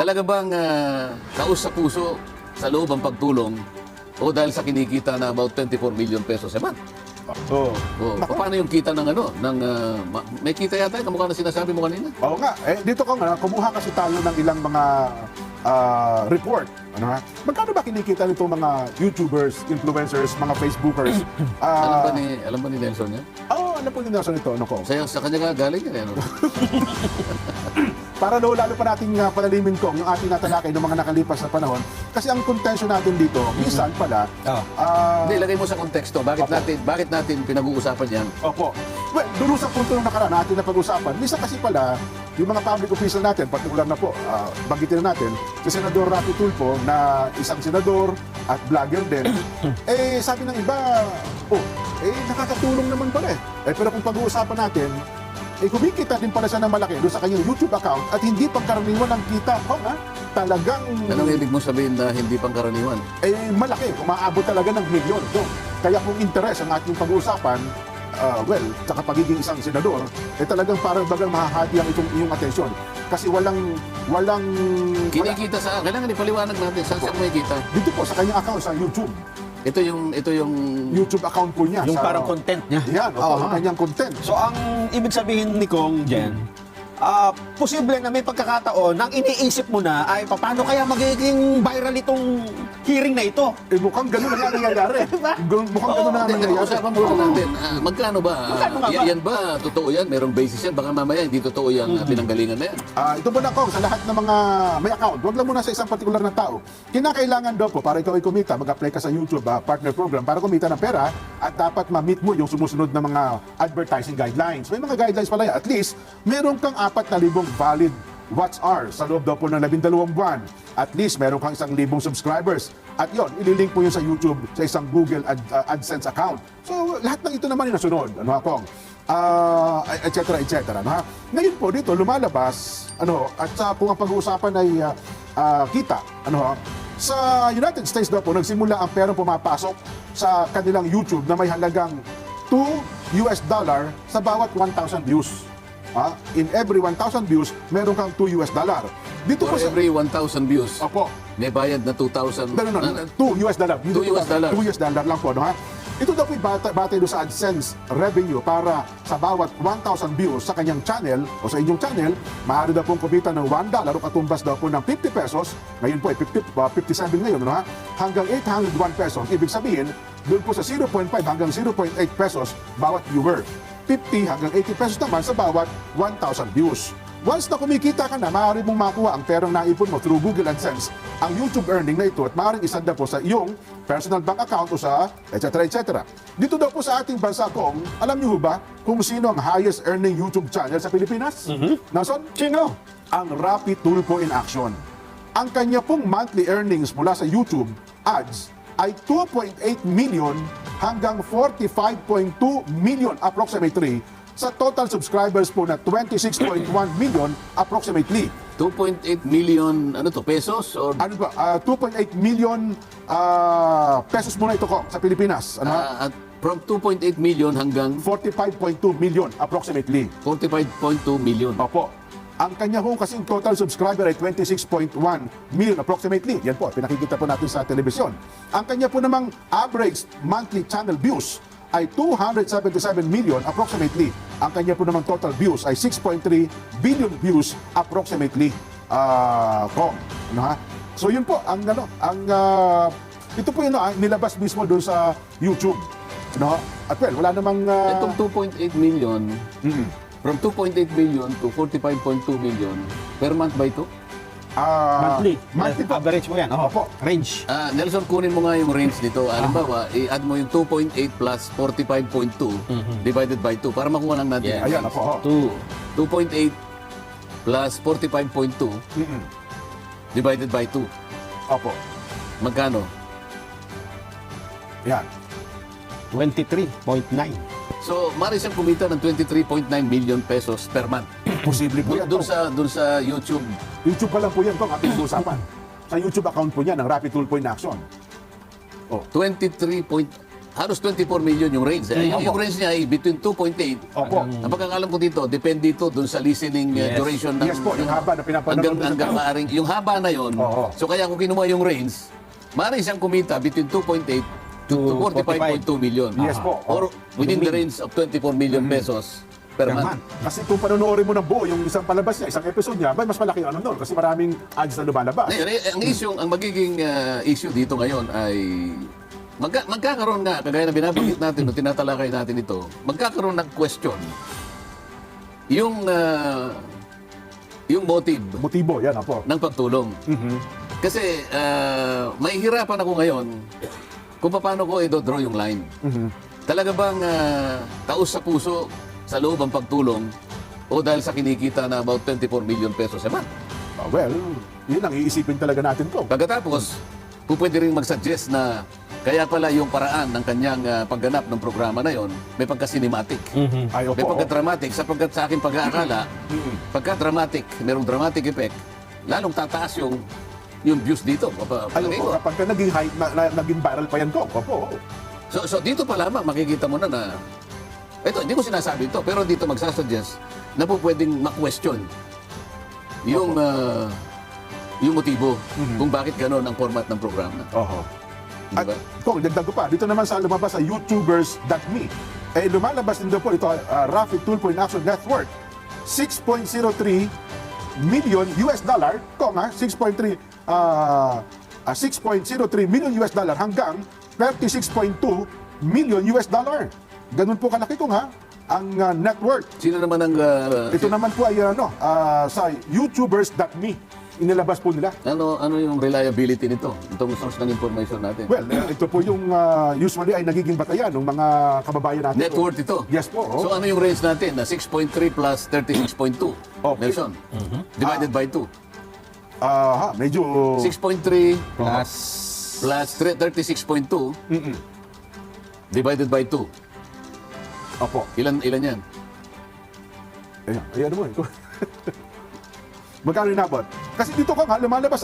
Talaga bang kaus sa puso sa loob ang pagtulong o dahil sa kinikita na about 24 million pesos a month? Oo. Paano yung kita ng ano? May kita yata yung kamukha na sinasabi mo kanina? Oo nga. Dito ko nga, kumuha kasi tayo ng ilang mga report. Ano ha? Magkano ba kinikita nitong mga YouTubers, influencers, mga Facebookers? Alam ba ni Nelson yan? Ano po yung nasa nito? Ano ko? Sa kanya nga galing yan. Ano? Para lalo pa nating palalimin ko yung ating natalakay ng mga nakalipas na panahon. Kasi ang contention natin dito, minsan pala, Hindi, lagay mo sa konteksto. Bakit natin pinag-uusapan yan? opo. Well, doon sa punto ng nakaraan natin na pag-usapan, minsan kasi pala, yung mga public official natin, partikular na po, banggitin na natin, si Senador Rapi Tulfo na isang senador at vlogger din, sabi ng iba, nakakatulong naman pala eh. Pero kung pag-uusapan natin, kumikita din pala siya ng malaki doon sa kanyang YouTube account at hindi pagkaraniwan ng kita. Talagang... Anong ibig mo sabihin na hindi pangkaraniwan? Malaki. Umaabot talaga ng milyon. So, kaya kung interes ang ating pag-uusapan, saka pagiging isang senador, talagang parang bagang mahahati ang iyong atensyon. Kasi walang... Kinikita sa... Kailangan ipaliwanag natin saan siya kumikita. Dito po, sa kanyang account sa YouTube. Ito yung YouTube account po niya. Yung parang content niya. Yan, yung kanyang content. So ang ibig sabihin ni Kong Jen, posible na may pagkakataon nang iniisip mo na ay paano kaya magiging viral itong hearing na ito? Mukhang ganun na nga nangyayari. Mukhang ganun na nga nangyayari. Usapan muna natin. Magkano ba? Magkano nga ba? Yan ba? Totoo yan? Merong basis yan? Baka mamaya hindi totoo yung pinanggalingan na yan. Ito po na Kong, sa lahat ng mga may account, huwag lang muna sa isang partikular na tao. Kinakailangan daw po, para ikaw ay kumita, mag-apply ka sa YouTube partner program para kumita ng pera at dapat ma-meet mo yung sumusunod na mga advertising guidelines. May mga guidelines pala yan. At least, meron kang 4,000 valid watch hours sa loob daw po ng 12 buwan. At least, meron kang 1,000 subscribers. At yon, ililink po yun sa YouTube sa isang Google AdSense account. So, lahat ng ito naman yung nasunod. Ano Kong? Et cetera. No? Ngayon po dito lumalabas at kung ang pag-uusapan ay kita sa United States daw po nagsimula ang perang pumapasok sa kanilang YouTube na may halagang $2 sa bawat 1,000 views. In every 1,000 views meron kang $2. Dito For po sa every 1,000 views, Opo. may bayad na 2,000. No. $2. $2 lang po, no ha? Ito daw po batay doon sa AdSense revenue para sa bawat 1,000 views sa kanyang channel o sa inyong channel, maaari daw pong kumita ng $1 o katumbas daw po ng 50 pesos. Ngayon po ay 57 ngayon, no ha? Hanggang 801 pesos. Ibig sabihin, doon po sa 0.5 hanggang 0.8 pesos bawat viewer. 50 hanggang 80 pesos naman sa bawat 1,000 views. Once na kumikita ka na, maaari mong makuha ang perang naipon mo through Google AdSense, ang YouTube earning na ito at maaaring isanda po sa iyong personal bank account o sa etc. Dito daw po sa ating bansa Kong, alam niyo ba kung sino ang highest earning YouTube channel sa Pilipinas? Nason? Sino? Ang Rapi Tulfo in Action. Ang kanya pong monthly earnings mula sa YouTube ads ay 2.8 million hanggang 45.2 million approximately sa total subscribers po na 26.1 million approximately. 2.8 million, pesos? Or 2.8 million pesos muna ito ko sa Pilipinas. at from 2.8 million hanggang 45.2 million approximately. 45.2 million. Opo. Ang kanya ho kasing total subscriber ay 26.1 million approximately. Yan po, pinakikita po natin sa telebisyon. Ang kanya po namang average monthly channel views ay 277 million approximately. Ang kanya po namang total views ay 6.3 billion views approximately. So yun po, ito po yun, nilabas mismo doon sa YouTube. At wala namang... Itong 2.8 million, from 2.8 million to 45.2 million per month ba ito? Monthly. Monthly po. Average mo yan. Opo. Range. Nelson, kunin mo nga yung range nito. Halimbawa, i-add mo yung 2.8 plus 45.2 divided by 2 para makuha lang natin. Yeah. Ayan, opo. 2.8 plus 45.2 divided by 2. Opo. Magkano? Yan. 23.9. So, maaari siyang kumita ng 23.9 million pesos per month. Posible po yan. Doon sa YouTube. YouTube pa lang po yan po ang ating usapan. Sa YouTube account po niya ng Rapi Tulfo in Action. 23 point... halos 24 million yung range. Yung range niya ay between 2.8. Opo. Ang pagkakalam ko dito, depende ito dun sa listening duration ng... Yes po, yung haba na pinapanood mo sa hanggang tao. maaring, yung haba na yon. Oo. So kaya kung kinuha yung range, maaari siyang kumita between 2.8 to 45.2 million. Yes po. Or within the range of 24 million pesos per Yaman. month. Kasi kung panonoorin mo ng buo yung isang palabas niya, isang episode niya, mas malaki ang ano nun kasi maraming ads na lumalabas. Ngayon, ang magiging issue dito ngayon ay magkakaroon nga, kagaya na binabanggit natin, no, tinatalakay natin ito, magkakaroon ng question yung motive Motibo, yan po. ng pagtulong. Kasi mahihirapan ako ngayon kung paano ko i-draw yung line. Talaga bang taos sa puso sa loob ang pagtulong o dahil sa kinikita na about 24 million pesos a month? Well, yun ang iisipin talaga natin ko. Pagkatapos, pwede rin mag-suggest na kaya pala yung paraan ng kanyang pagganap ng programa na yon may pagka-cinematic. Ay, May opo. pagka-dramatic sapagkat sa aking pag-aakala, pagka-dramatic, merong dramatic effect, lalong tataas yung views dito. Ay, Palagay opo. ko. Kapag ka naging hype, naging viral pa yan ko. Opo. So dito pa lamang makikita mo na ito, hindi ko sinasabi ito, pero dito magsasuggest na po pwedeng ma-question yung motibo kung bakit gano'n ang format ng programa. Oho. Di At ba? kung dagdag ko pa, dito naman sa lumabas sa YouTubers.me, lumalabas din daw po ito, Rapid Tulpo in Action Net Worth, 6.03 million US dollar, kung 6.03 million US dollar hanggang 36.2 million US dollar. Ganun po kalaki kung ang net worth. Sino naman ang Ito naman po ay sa YouTubers.me. Inilabas po nila. ano yung reliability nito? Itong source ng information natin. Well, ito po yung usually ay nagiging batayan ng mga kababayan natin. Net worth ito. Yes po. So ano yung range natin? Na 6.3 plus 36.2. Okay. Nelson. Divided by 2. Medyo 6.3 Plus, plus 36.2 divided by 2. Opo. Ilan yan? Ayan mo. Magkano inabot? Kasi dito ko lumalabas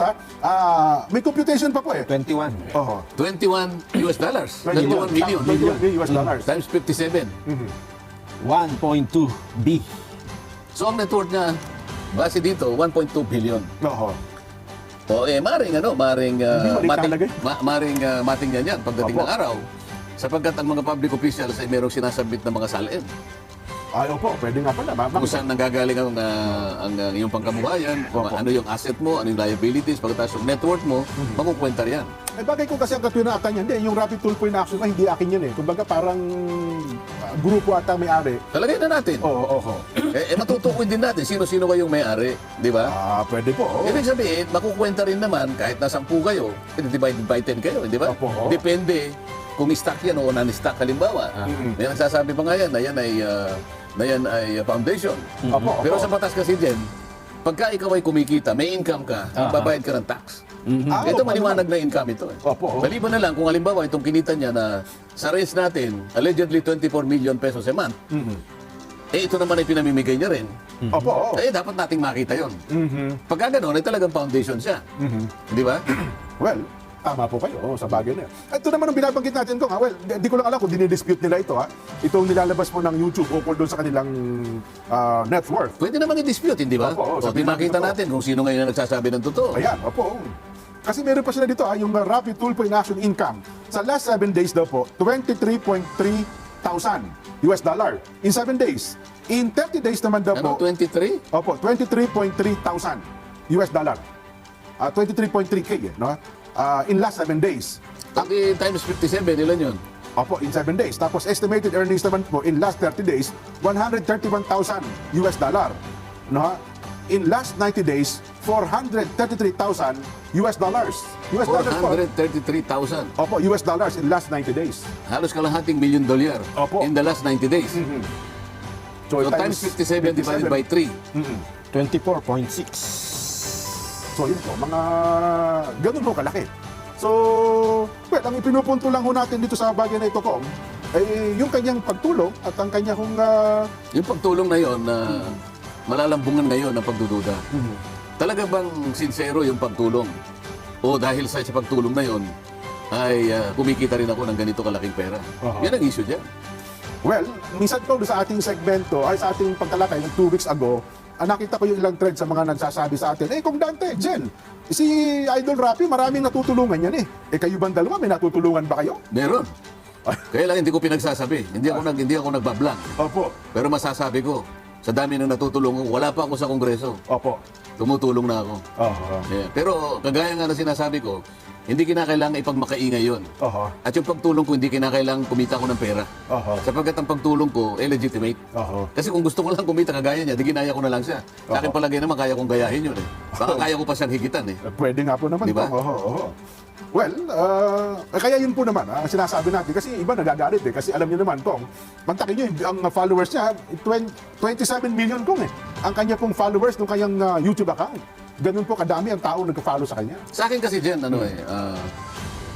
may computation pa po 21. Oho. 21 US dollars. 21 million. 21 US dollars. Times 57. 1.2 B. So ang net worth niya, base dito, 1.2 billion. Oho. O maring maliit talaga eh. mating yan pagdating Opo. ng araw. Sapagkat ang mga public officials ay merong sinasabit na mga salain. Ay, opo. Pwede nga pala. Kung saan nanggagaling ang iyong pangkabuhayan, Opo. ano yung asset mo, ano yung liabilities, pagkatapos yung net worth mo, makukwenta riyan. Bagay ko kasi ang katwinatan niya. Hindi, yung Rapid Tulpo in Action ay hindi akin yan eh. Kumbaga parang grupo ata may-ari. Talagay na natin. Oo. Matutukoy din natin sino-sino kayong may-ari, di ba? Pwede po. Ibig sabihin, makukwenta rin naman kahit na 10 kayo, divided by 10 kayo, di ba? Opo. Depende kung stock yan o non-stock halimbawa. May nagsasabi pa nga yan na yan ay foundation. Opo. Pero sa batas kasi din, pagka ikaw ay kumikita, may income ka, babayad ka ng tax. Ito opo, maliwanag na income ito. Opo. Maliban na lang kung halimbawa itong kinita niya na sa race natin, allegedly 24 million pesos a month, ito naman ay pinamimigay niya rin. Opo. Dapat nating makita yon. Pagka gano'n, ay talagang foundation siya. Di ba? Well, tama po kayo sa bagay na yun. Ito naman ang binabanggit natin ko. Well, di ko lang alam kung dinidispute nila ito. Itong nilalabas mo ng YouTube ukol doon sa kanilang net worth. Pwede naman i-dispute, hindi ba? Opo, O sabihin di makita natin natin kung sino ngayon ang nagsasabi ng totoo. Ayan, opo. Kasi meron pa sila dito, yung Rapid Tulpo in Action income. Sa last 7 days daw po, 23.3 thousand US dollar in 7 days. In 30 days naman daw Ano, po, 23? opo, 23.3 thousand US dollar. 23.3K, no? In last 7 days. Pag times 57, ilan yun? Opo, in 7 days. Tapos estimated earnings naman po in last 30 days, 131,000 US dollar. No? In last 90 days, 433,000 US dollars. US dollars po. 433,000. Opo, US dollars in last 90 days. Halos kalahating $1 million Opo. in the last 90 days. So times 57 divided by 3. 24.6. So yun po, mga ganun po kalaki. So, well, ang ipinupunto lang ho natin dito sa bagay na ito, Kong, ay yung kanyang pagtulong at ang kanyang Yung pagtulong na yon na malalambungan ngayon ng pagdududa. Talaga bang sincero yung pagtulong? O dahil sa pagtulong na yon, ay kumikita rin ako ng ganito kalaking pera. Oo. Yan ang issue dyan. Well, minsan po sa ating segmento, ay sa ating pagtalakay ng 2 weeks ago, nakita ko yung ilang thread sa mga nagsasabi sa atin, kung Dante, Jen, si Idol Rapi, maraming natutulungan yan eh. Kayo bang dalawa, may natutulungan ba kayo? Meron. Kaya lang hindi ko pinagsasabi. Hindi ako nagbablang. Opo. Pero masasabi ko, sa dami ng natutulungan, wala pa ako sa Kongreso. Opo. Tumutulong na ako. Oho. Yeah. Pero kagaya nga na sinasabi ko, hindi kinakailangan ipagmakaingay yun. Oho. At yung pagtulong ko, hindi kinakailangan kumita ko ng pera. Oho. Sapagkat ang pagtulong ko, legitimate. Oho. Kasi kung gusto ko lang kumita kagaya niya, di ginaya ko na lang siya. Sa akin palagay naman, kaya kong gayahin yun eh. Baka kaya ko pa siyang higitan eh. Pwede nga po naman. Di ba? Pong, oho. Well, kaya yun po naman, sinasabi natin. Kasi iba nagagalit eh. Kasi alam niyo naman, Kong, pagtakin niyo, ang followers niya, 27 million, Kong eh. Ang kanya pong followers ng kanyang YouTube account. Ganun po kadami ang tao nagka-follow sa kanya. Sa akin kasi Jen,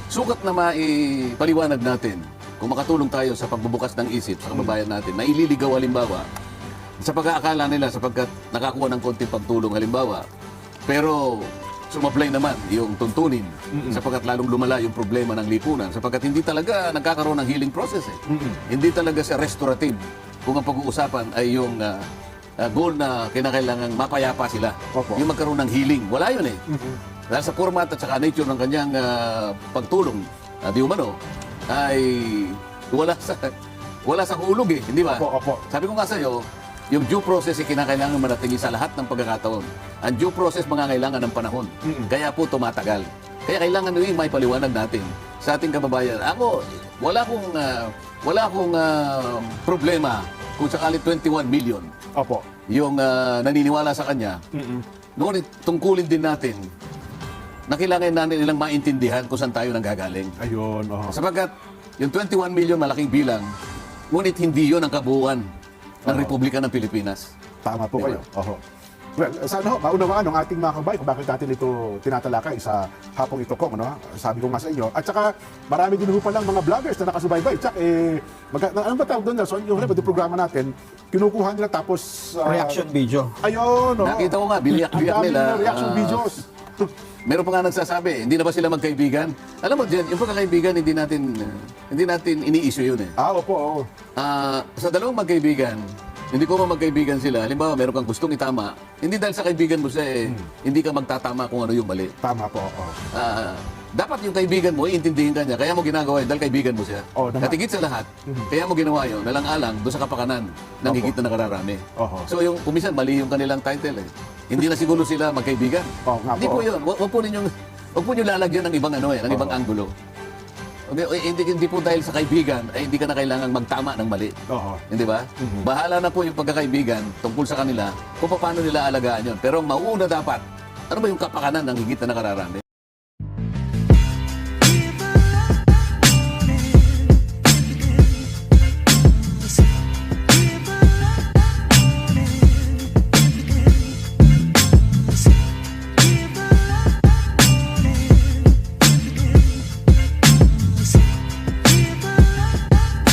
sukat na maipaliwanag natin kung makatulong tayo sa pagbubukas ng isip sa kababayan natin na ililigaw halimbawa sa pag-aakala nila sapagkat nakakuha ng konting pagtulong halimbawa pero sumablay naman yung tuntunin sapagkat lalong lumala yung problema ng lipunan sapagkat hindi talaga nagkakaroon ng healing process eh. Hindi talaga siya restorative kung ang pag-uusapan ay yung goal na kinakailangan mapayapa sila. Opo. Yung magkaroon ng healing. Wala yun eh. Dahil sa format at saka nature ng kanyang pagtulong, di umano, ay wala sa hulog eh. Hindi ba? Opo, opo. Sabi ko nga sa'yo, yung due process ay kinakailangan manatili sa lahat ng pagkakataon. Ang due process mangangailangan ng panahon. Kaya po tumatagal. Kaya kailangan nyo yung may paliwanag natin sa ating kababayan. Ako, wala akong problema kung sakali 21 million Opo. yung naniniwala sa kanya. Noon, tungkulin din natin na kailangan natin nilang maintindihan kung saan tayo nanggagaling. Ayun. Oho. Sapagkat yung 21 million malaking bilang, ngunit hindi yun ang kabuuan ng Republika ng Pilipinas. Tama po Diba? kayo. Oho. Well, sana ho, maunawaan ng ating mga kababayan kung bakit natin ito tinatalakay sa hapong ito, Kong, no? Sabi ko nga sa inyo. At saka, marami din ho palang mga vloggers na nakasubaybay. Tsak, ano ba tawag doon, Nelson? Yung halimbawa, yung programa natin, kinukuha nila tapos... Reaction video. Ayun, no? Nakita ko nga, biyak-biyak Ang dami nila. na reaction videos. Meron pa nga nagsasabi, hindi na ba sila magkaibigan? Alam mo, Jen, yung pagkakaibigan, hindi natin ini-issue yun eh. Opo, oo. Sa dalawang magkaibigan, hindi ko magkaibigan sila. Halimbawa, meron kang gustong itama, hindi dahil sa kaibigan mo siya hindi ka magtatama kung ano yung mali. Tama po, oo. Dapat yung kaibigan mo, iintindihin ka niya, kaya mo ginagawa yun dahil kaibigan mo siya. Oo, naman. At higit sa lahat, kaya mo ginawa yun, nalang-alang doon sa kapakanan ng Opo. higit na nakararami. Oho. So yung kumisan, mali yung kanilang title eh. Hindi na siguro sila magkaibigan. Oo nga Hindi po. po yun. Huwag po niyo lalagyan ng ibang ng ibang anggulo. Okay, hindi po dahil sa kaibigan ay hindi ka na kailangang magtama ng mali. Oo. Hindi ba? Bahala na po yung pagkakaibigan tungkol sa kanila kung paano nila alagaan yun. Pero ang mauuna dapat, ano ba yung kapakanan ng higit na nakararami?